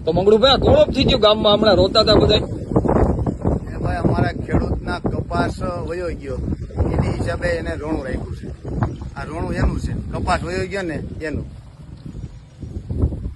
તો મંગળુભાઈ કોળપ થઈ ગયું ગામમાં હમણાં રોતા હતા બધા ભાઈ અમારા ખેડૂતના કપાસ વયો ગયો એની હિસાબે એને રોણું રાખ્યું છે. આ રોણું એનું છે, કપાસ વયો ગયો ને એનું.